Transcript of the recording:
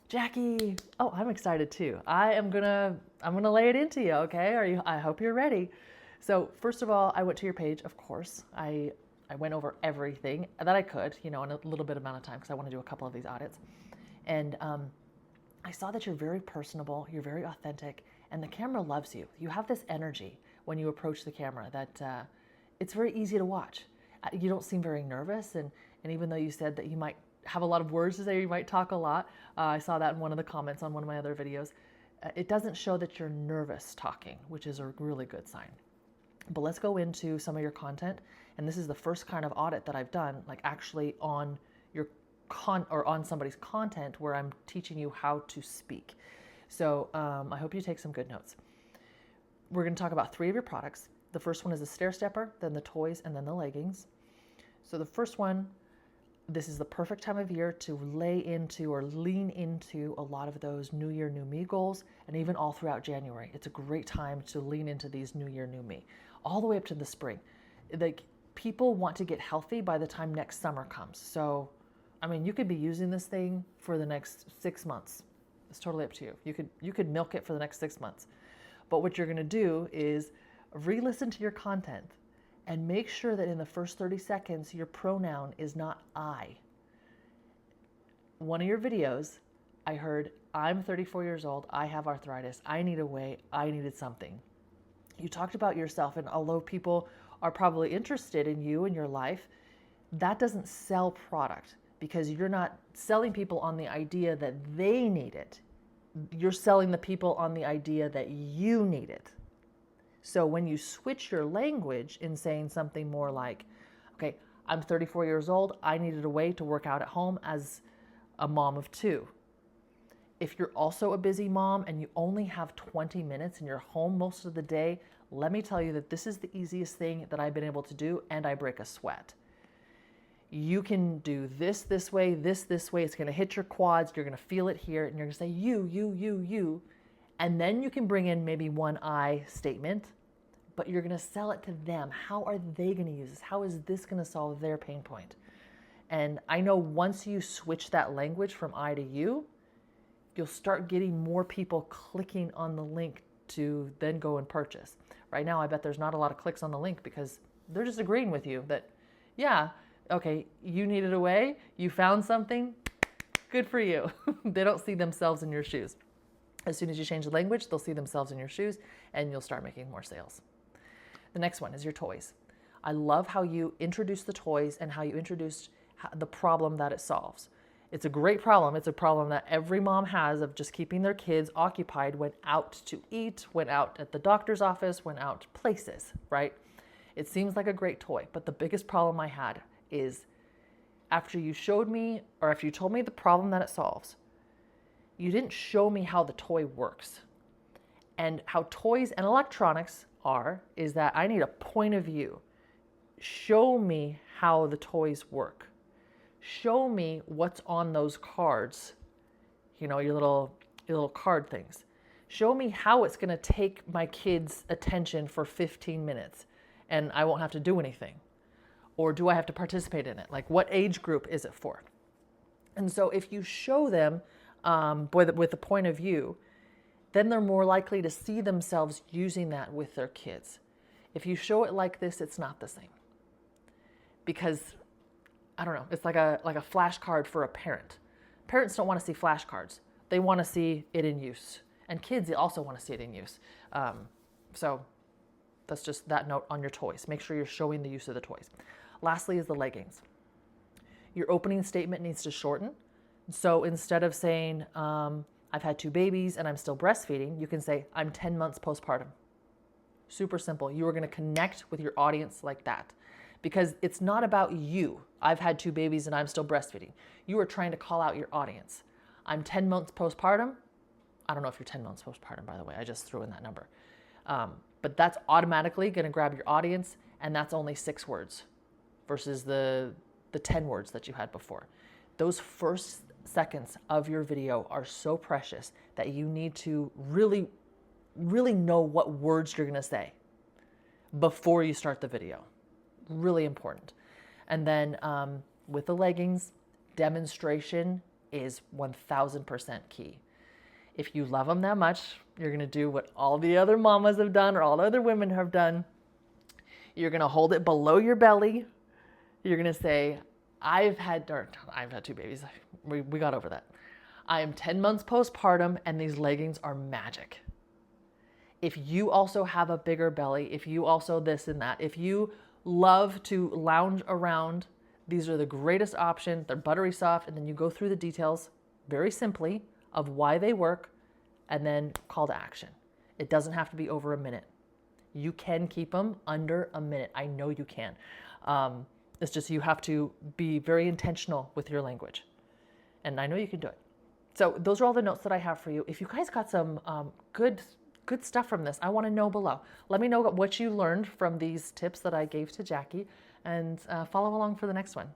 Jackie. Oh, I'm excited too. I'm gonna lay it into you, okay? I hope you're ready. So first of all, I went to your page, of course. I went over everything that I could, in a little bit amount of time because I want to do a couple of these audits. And I saw that you're very personable, you're very authentic, and the camera loves you. You have this energy when you approach the camera that it's very easy to watch. You don't seem very nervous, and even though you said that you might have a lot of words to say, you might talk a lot, I saw that in one of the comments on one of my other videos. It doesn't show that you're nervous talking, which is a really good sign. But let's go into some of your content, and this is the first kind of audit that I've done, like actually on your on somebody's content where I'm teaching you how to speak. So I hope you take some good notes. We're going to talk about 3 of your products. The first one is the stair stepper, then the toys, and then the leggings. So the first one, this is the perfect time of year to lay into or lean into a lot of those New Year, New Me goals, and even all throughout January. It's a great time to lean into these New Year, New Me, all the way up to the spring. Like, people want to get healthy by the time next summer comes. So, I mean, you could be using this thing for the next 6 months. It's totally up to you. You could milk it for the next 6 months. But what you're going to do is re-listen to your content and make sure that in the first 30 seconds, your pronoun is not I. One of your videos, I heard, I'm 34 years old, I have arthritis, I need a way, I needed something. You talked about yourself, and although people are probably interested in you and your life, that doesn't sell product because you're not selling people on the idea that they need it. You're selling the people on the idea that you need it. So when you switch your language in saying something more like, okay, I'm 34 years old, I needed a way to work out at home as a mom of 2. If you're also a busy mom and you only have 20 minutes and you're home most of the day, let me tell you that this is the easiest thing that I've been able to do, and I break a sweat. You can do this way, this way. It's going to hit your quads. You're going to feel it here, and you're going to say you. And then you can bring in maybe one I statement, but you're going to sell it to them. How are they going to use this? How is this going to solve their pain point? And I know once you switch that language from I to you, you'll start getting more people clicking on the link to then go and purchase. Right now, I bet there's not a lot of clicks on the link because they're just agreeing with you that, yeah, okay, you needed a way, you found something, good for you. They don't see themselves in your shoes. As soon as you change the language, they'll see themselves in your shoes and you'll start making more sales. The next one is your toys. I love how you introduced the toys and how you introduced the problem that it solves. It's a great problem. It's a problem that every mom has of just keeping their kids occupied, went out to eat, went out at the doctor's office, went out places, right? It seems like a great toy, but the biggest problem I had is after you showed me, or after you told me the problem that it solves, you didn't show me how the toy works. And how toys and electronics is that I need a point of view. Show me how the toys work. Show me what's on those cards, your little card things. Show me how it's going to take my kids' attention for 15 minutes and I won't have to do anything. Or do I have to participate in it? Like, what age group is it for? And so if you show them with a point of view, then they're more likely to see themselves using that with their kids. If you show it like this, it's not the same. Because, I don't know, it's like a flashcard for a parent. Parents don't want to see flashcards. They want to see it in use. And kids also want to see it in use. So that's just that note on your toys. Make sure you're showing the use of the toys. Lastly is the leggings. Your opening statement needs to shorten. So instead of saying, I've had 2 babies and I'm still breastfeeding, you can say, I'm 10 months postpartum. Super simple. You are going to connect with your audience like that. Because it's not about you. I've had 2 babies and I'm still breastfeeding. You are trying to call out your audience. I'm 10 months postpartum. I don't know if you're 10 months postpartum, by the way. I just threw in that number. But that's automatically going to grab your audience, and that's only 6 words versus the 10 words that you had before. Those first seconds of your video are so precious that you need to really, really know what words you're going to say before you start the video. Really important. And then with the leggings, demonstration is 1000% key. If you love them that much, you're going to do what all the other mamas have done or all the other women have done. You're going to hold it below your belly. You're going to say, I've had 2 babies. We got over that. I am 10 months postpartum and these leggings are magic. If you also have a bigger belly, if you also this and that, if you love to lounge around, these are the greatest option. They're buttery soft, and then you go through the details very simply of why they work, and then call to action. It doesn't have to be over a minute. You can keep them under a minute. I know you can. It's just you have to be very intentional with your language. And I know you can do it. So those are all the notes that I have for you. If you guys got some good stuff from this, I want to know below. Let me know what you learned from these tips that I gave to Jackie, and follow along for the next one.